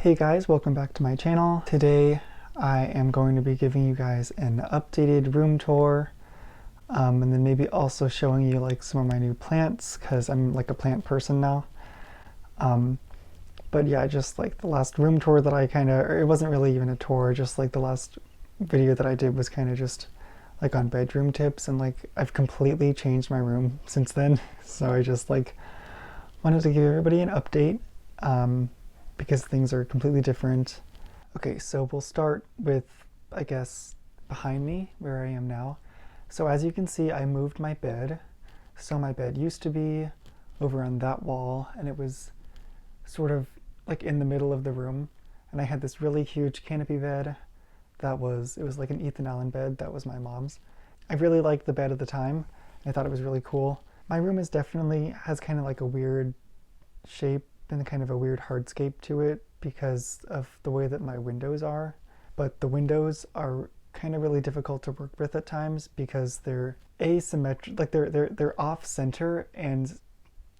Hey guys, welcome back to my channel. Today I am going to be giving you guys an updated room tour, and then maybe also showing you like some of my new plants because I'm like a plant person now. But yeah, just like the last room tour that it wasn't really even a tour, just like the last video that I did was kind of just like on bedroom tips, and like I've completely changed my room since then. So I just like wanted to give everybody an update. Because things are completely different. Okay, so we'll start with, I guess, behind me, where I am now. So as you can see, I moved my bed. So my bed used to be over on that wall, and it was sort of like in the middle of the room. And I had this really huge canopy bed it was like an Ethan Allen bed that was my mom's. I really liked the bed at the time. I thought it was really cool. My room has kind of like a weird shape and kind of a weird hardscape to it because of the way that my windows are. But the windows are kind of really difficult to work with at times because they're asymmetric, like they're off center and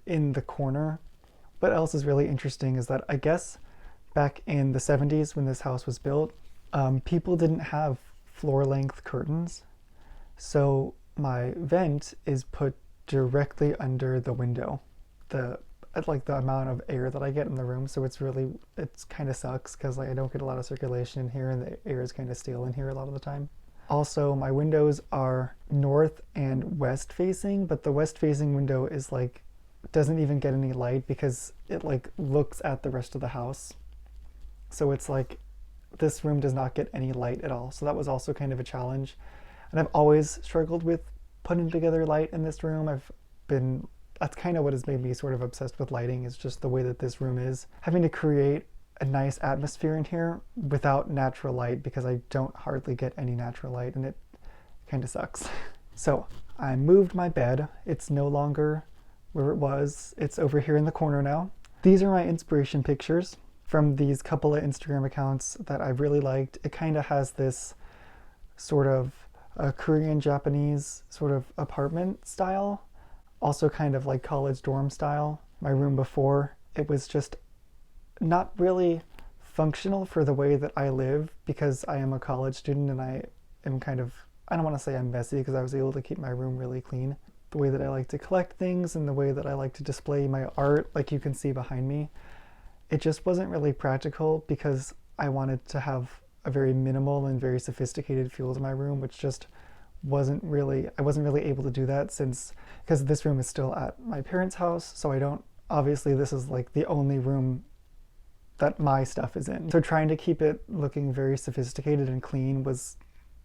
in the corner. What else is really interesting is that I guess back in the 70s when this house was built, people didn't have floor length curtains. So my vent is put directly under the window. Like the amount of air that I get in the room, so it's kind of sucks because like I don't get a lot of circulation in here and the air is kind of stale in here a lot of the time. Also, my windows are north and west facing, but the west facing window is like doesn't even get any light because it like looks at the rest of the house. So it's like this room does not get any light at all. So that was also kind of a challenge. And I've always struggled with putting together light in this room. That's kind of what has made me sort of obsessed with lighting, is just the way that this room is. Having to create a nice atmosphere in here without natural light, because I don't hardly get any natural light and it kind of sucks. So I moved my bed. It's no longer where it was. It's over here in the corner now. These are my inspiration pictures from these couple of Instagram accounts that I really liked. It kind of has this sort of Korean Japanese sort of apartment style. Also kind of like college dorm style. My room before, it was just not really functional for the way that I live because I am a college student and I don't want to say I'm messy because I was able to keep my room really clean. The way that I like to collect things and the way that I like to display my art, like you can see behind me, it just wasn't really practical because I wanted to have a very minimal and very sophisticated feel to my room, which just I wasn't really able to do that because this room is still at my parents' house, so obviously this is like the only room that my stuff is in. So trying to keep it looking very sophisticated and clean was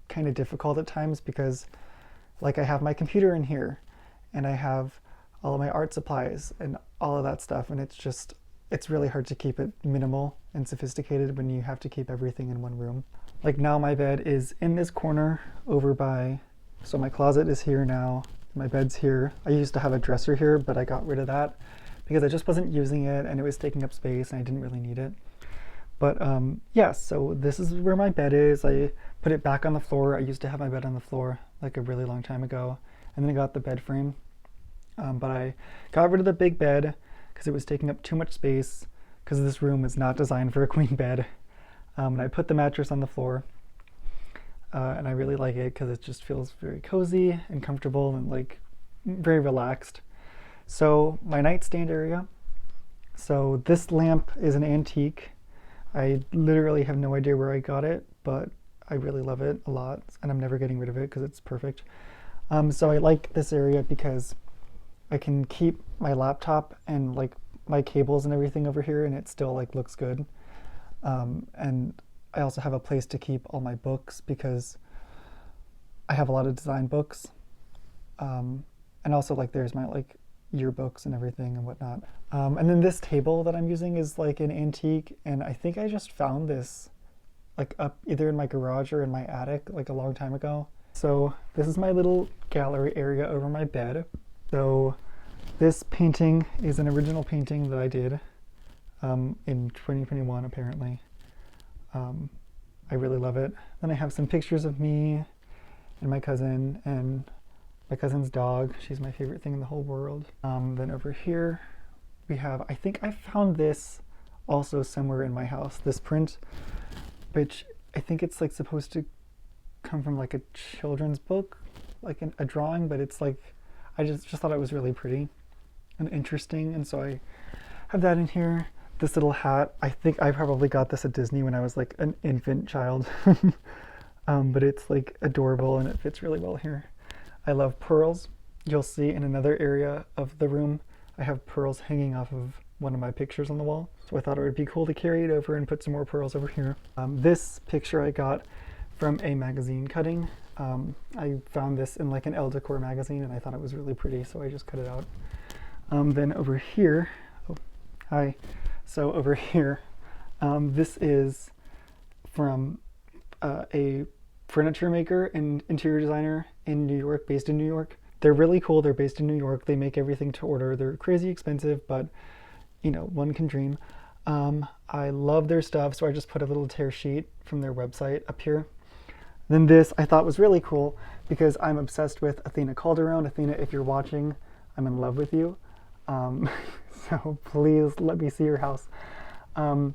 kind of difficult at times because like I have my computer in here and I have all of my art supplies and all of that stuff, and it's really hard to keep it minimal and sophisticated when you have to keep everything in one room. Like now my bed is in this corner so my closet is here now, my bed's here. I used to have a dresser here, but I got rid of that because I just wasn't using it and it was taking up space and I didn't really need it. But yeah, so this is where my bed is. I put it back on the floor. I used to have my bed on the floor like a really long time ago, and then I got the bed frame. But I got rid of the big bed because it was taking up too much space because this room was not designed for a queen bed. And I put the mattress on the floor. And I really like it because it just feels very cozy and comfortable and like very relaxed. So my nightstand area. So this lamp is an antique. I literally have no idea where I got it, but I really love it a lot and I'm never getting rid of it because it's perfect. So I like this area because I can keep my laptop and like my cables and everything over here and it still like looks good. And I also have a place to keep all my books because I have a lot of design books. And also like there's my like yearbooks and everything and whatnot. And then this table that I'm using is like an antique, and I think I just found this like up either in my garage or in my attic like a long time ago. So this is my little gallery area over my bed. So this painting is an original painting that I did in 2021 apparently. I really love it. Then I have some pictures of me and my cousin and my cousin's dog. She's my favorite thing in the whole world. Then over here we have, I think I found this also somewhere in my house. This print, which I think it's like supposed to come from like a children's book, like a drawing, but it's like, I just thought it was really pretty and interesting, and so I have that in here. This little hat, I think I probably got this at Disney when I was like an infant child. But it's like adorable and it fits really well here. I love pearls. You'll see in another area of the room, I have pearls hanging off of one of my pictures on the wall. So I thought it would be cool to carry it over and put some more pearls over here. This picture I got from a magazine cutting. I found this in like an Elle Decor magazine and I thought it was really pretty, so I just cut it out. Then over here, oh, hi. So over here, this is from a furniture maker and interior designer in New York, based in New York. They're really cool. They're based in New York. They make everything to order. They're crazy expensive, but you know, one can dream. I love their stuff, so I just put a little tear sheet from their website up here. Then this I thought was really cool because I'm obsessed with Athena Calderon. Athena, if you're watching, I'm in love with you. So please let me see your house. I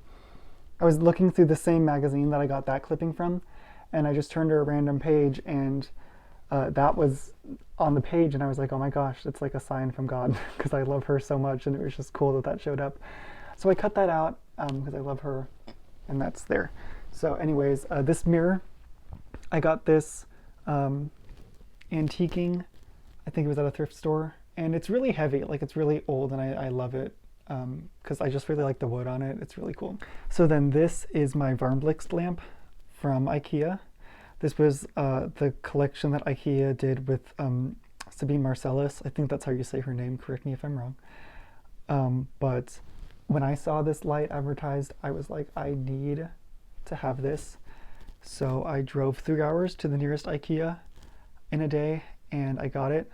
was looking through the same magazine that I got that clipping from, and I just turned to a random page, and that was on the page, and I was like, oh my gosh, it's like a sign from God, because I love her so much, and it was just cool that that showed up. So I cut that out because I love her, and that's there. So anyways, this mirror, I got this antiquing, I think it was at a thrift store, and it's really heavy, like it's really old, and I love it because I just really like the wood on it. It's really cool. So then this is my Varmblixt lamp from IKEA. This was the collection that IKEA did with Sabine Marcellus. I think that's how you say her name, correct me if I'm wrong. But when I saw this light advertised, I was like, I need to have this. So I drove 3 hours to the nearest IKEA in a day, and I got it,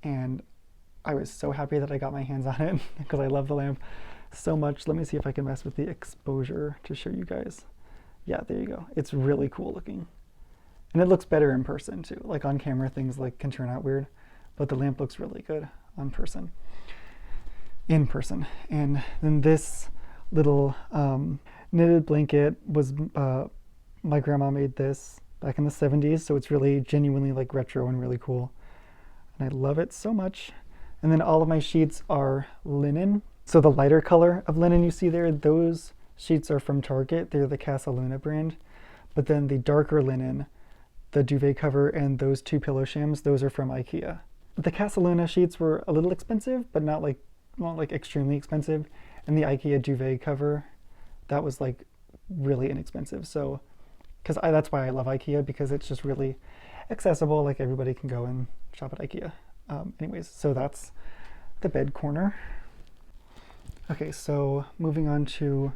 and I was so happy that I got my hands on it because I love the lamp so much. Let me see if I can mess with the exposure to show you guys. Yeah, there you go. It's really cool looking. And it looks better in person too. Like on camera, things like can turn out weird, but the lamp looks really good in person. And then this little knitted blanket was, my grandma made this back in the 70s, so it's really genuinely like retro and really cool. And I love it so much. And then all of my sheets are linen. So the lighter color of linen you see there, those sheets are from Target. They're the Casa Luna brand. But then the darker linen, the duvet cover and those 2 pillow shams, those are from IKEA. The Casa Luna sheets were a little expensive, but not like extremely expensive. And the IKEA duvet cover, that was like really inexpensive. So, that's why I love IKEA, because it's just really accessible. Like everybody can go and shop at IKEA. Anyways, so that's the bed corner. Okay, so moving on to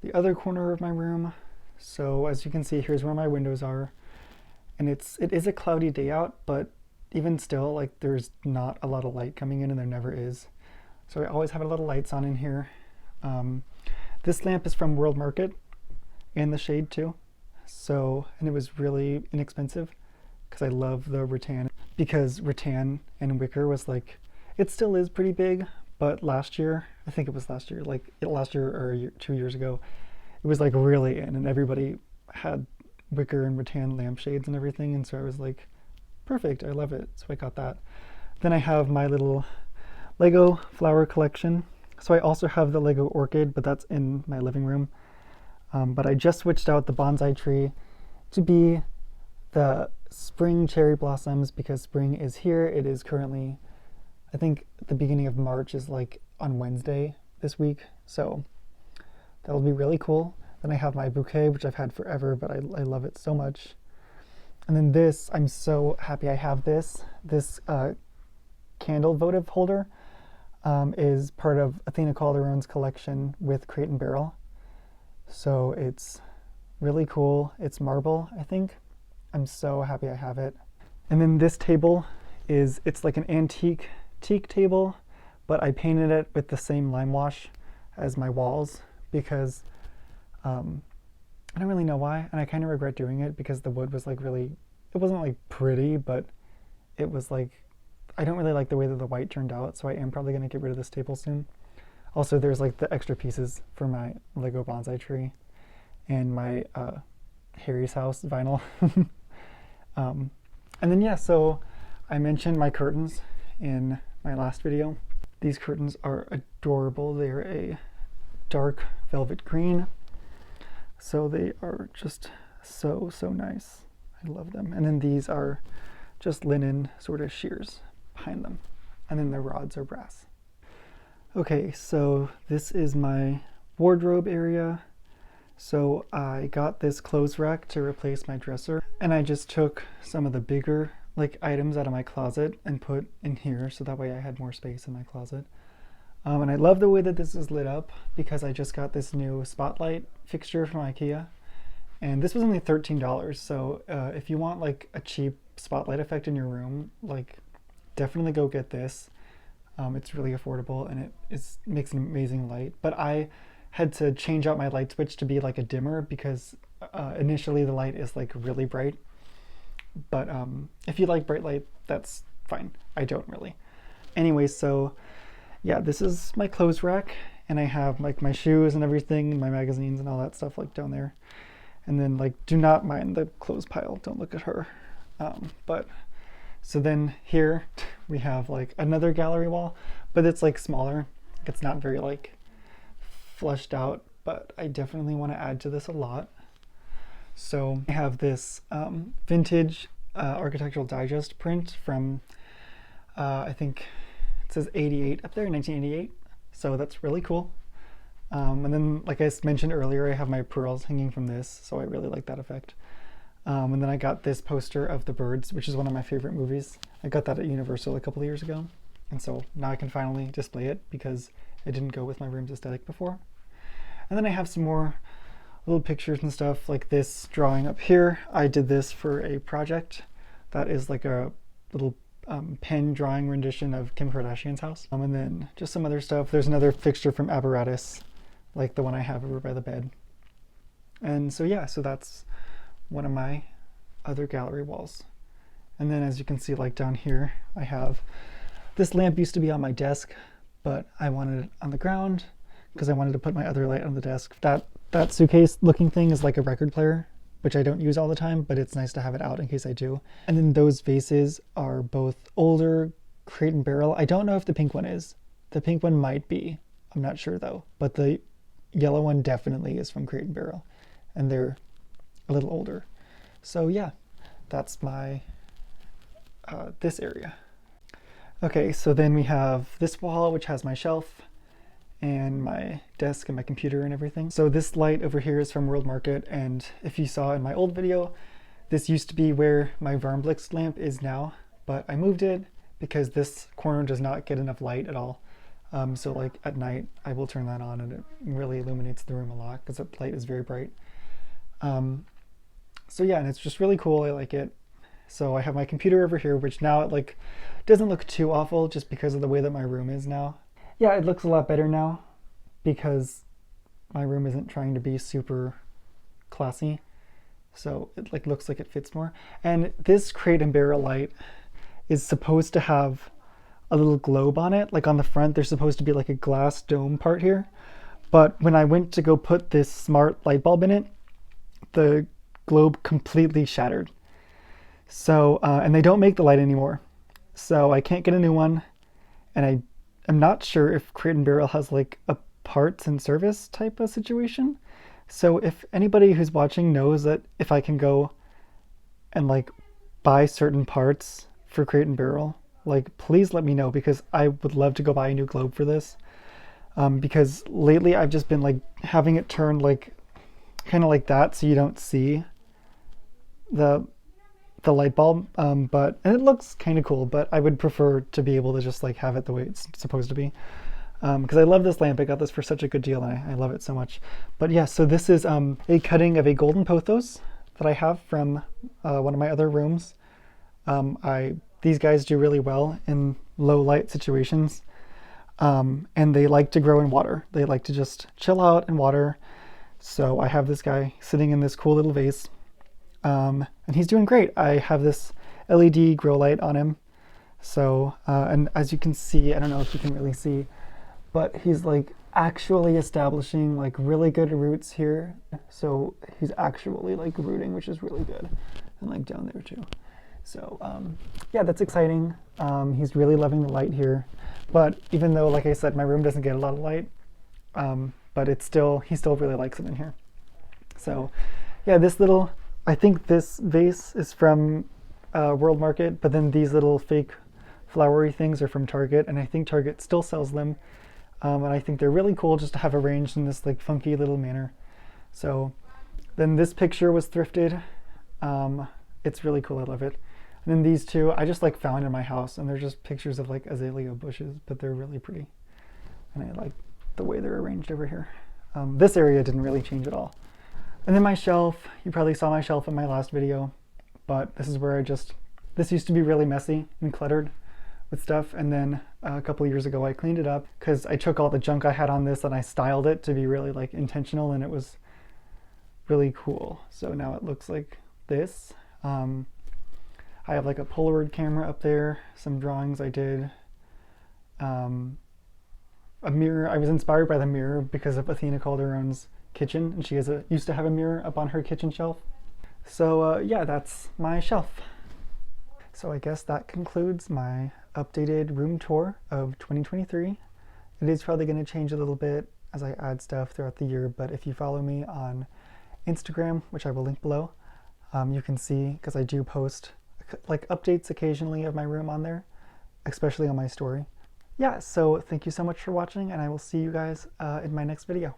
the other corner of my room. So as you can see, here's where my windows are. And it is a cloudy day out, but even still, like there's not a lot of light coming in, and there never is. So I always have a little lights on in here. This lamp is from World Market, and the shade too. So, and it was really inexpensive because I love the rattan. Because rattan and wicker was like, it still is pretty big, but last year, I think it was last year, like last year or 2 years ago, it was like really in, and everybody had wicker and rattan lampshades and everything, and so I was like, perfect, I love it, so I got that. Then I have my little Lego flower collection. So I also have the Lego orchid, but that's in my living room. But I just switched out the bonsai tree to be the spring cherry blossoms because spring is here. It is currently, I think the beginning of March is like on Wednesday this week, so that'll be really cool. Then I have my bouquet, which I've had forever, but I love it so much. And then this, I'm so happy I have this. This candle votive holder is part of Athena Calderon's collection with Crate and Barrel. So it's really cool. It's marble, I think. I'm so happy I have it. And then this table it's like an antique teak table, but I painted it with the same lime wash as my walls because I don't really know why, and I kind of regret doing it because the wood was like really, it wasn't like pretty, but it was like, I don't really like the way that the white turned out, so I am probably going to get rid of this table soon. Also, there's like the extra pieces for my Lego bonsai tree and my Harry's house vinyl. And then yeah, so I mentioned my curtains in my last video. These curtains are adorable. They're a dark velvet green. So they are just so nice. I love them. And then these are just linen sort of shears behind them. And then the rods are brass. Okay, so this is my wardrobe area. So I got this clothes rack to replace my dresser, and I just took some of the bigger like items out of my closet and put in here, so that way I had more space in my closet. And I love the way that this is lit up because I just got this new spotlight fixture from IKEA, and this was only $13. So if you want like a cheap spotlight effect in your room, like definitely go get this. It's really affordable and it makes an amazing light. But I had to change out my light switch to be like a dimmer because initially the light is like really bright. But if you like bright light, that's fine. I don't really. Anyway, so yeah, this is my clothes rack, and I have like my shoes and everything, my magazines and all that stuff like down there. And then like, do not mind the clothes pile. Don't look at her. But so then here we have like another gallery wall, but it's like smaller. It's not very like fleshed out, but I definitely want to add to this a lot. So I have this vintage Architectural Digest print from I think it says 88 up there, 1988. So that's really cool. And then like I mentioned earlier, I have my pearls hanging from this, so I really like that effect. And then I got this poster of The Birds, which is one of my favorite movies. I got that at Universal a couple of years ago, and so now I can finally display it because it didn't go with my room's aesthetic before. And then I have some more little pictures and stuff, like this drawing up here. I did this for a project that is like a little pen drawing rendition of Kim Kardashian's house. And then just some other stuff. There's another fixture from Apparatus, like the one I have over by the bed. And so yeah, so that's one of my other gallery walls. And then as you can see, like down here, I have this lamp used to be on my desk, but I wanted it on the ground because I wanted to put my other light on the desk. That suitcase looking thing is like a record player, which I don't use all the time, but it's nice to have it out in case I do. And then those vases are both older Crate and Barrel. I don't know if the pink one is. The pink one might be. I'm not sure though. But the yellow one definitely is from Crate and Barrel. And they're a little older. So yeah, that's my, this area. Okay, so then we have this wall, which has my shelf and my desk and my computer and everything. So this light over here is from World Market, and if you saw in my old video, this used to be where my Varmblix lamp is now, but I moved it because this corner does not get enough light at all. So like at night, I will turn that on and it really illuminates the room a lot because the light is very bright. So yeah, and it's just really cool. I like it. So I have my computer over here, which now it like doesn't look too awful just because of the way that my room is now. Yeah, it looks a lot better now because my room isn't trying to be super classy. So it like looks like it fits more. And this Crate and Barrel light is supposed to have a little globe on it. Like on the front, there's supposed to be like a glass dome part here. But when I went to go put this smart light bulb in it, the globe completely shattered. So, and they don't make the light anymore. So I can't get a new one. And I'm not sure if Crate and Barrel has like a parts and service type of situation. So if anybody who's watching knows that if I can go and like buy certain parts for Crate and Barrel, like please let me know because I would love to go buy a new globe for this. Because lately I've just been like having it turned like kind of like that so you don't see the light bulb, and it looks kind of cool, but I would prefer to be able to just like have it the way it's supposed to be. Because I love this lamp. I got this for such a good deal and I love it so much. But yeah, so this is a cutting of a golden pothos that I have from one of my other rooms. These guys do really well in low light situations. And they like to grow in water. They like to just chill out in water. So I have this guy sitting in this cool little vase. And he's doing great. I have this LED grow light on him. So, and as you can see, I don't know if you can really see, but he's like actually establishing like really good roots here. So he's actually like rooting, which is really good, and like down there too. So yeah, that's exciting. He's really loving the light here, but even though, like I said, my room doesn't get a lot of light, but he still really likes it in here. So yeah, I think this vase is from World Market, but then these little fake flowery things are from Target, and I think Target still sells them. And I think they're really cool just to have arranged in this like funky little manner. So then this picture was thrifted. It's really cool, I love it. And then these two I just like found in my house, and they're just pictures of like azalea bushes, but they're really pretty. And I like the way they're arranged over here. This area didn't really change at all. And then my shelf, you probably saw my shelf in my last video, but this is where this used to be really messy and cluttered with stuff, and then a couple years ago I cleaned it up because I took all the junk I had on this and I styled it to be really like intentional, and it was really cool. So now it looks like this. I have like a Polaroid camera up there, some drawings I did, a mirror. I was inspired by the mirror because of Athena Calderon's kitchen, and she used to have a mirror up on her kitchen shelf. So yeah, that's my shelf. So I guess that concludes my updated room tour of 2023. It is probably going to change a little bit as I add stuff throughout the year, but if you follow me on Instagram, which I will link below, you can see, because I do post like updates occasionally of my room on there, especially on my story. Yeah, so thank you so much for watching, and I will see you guys in my next video.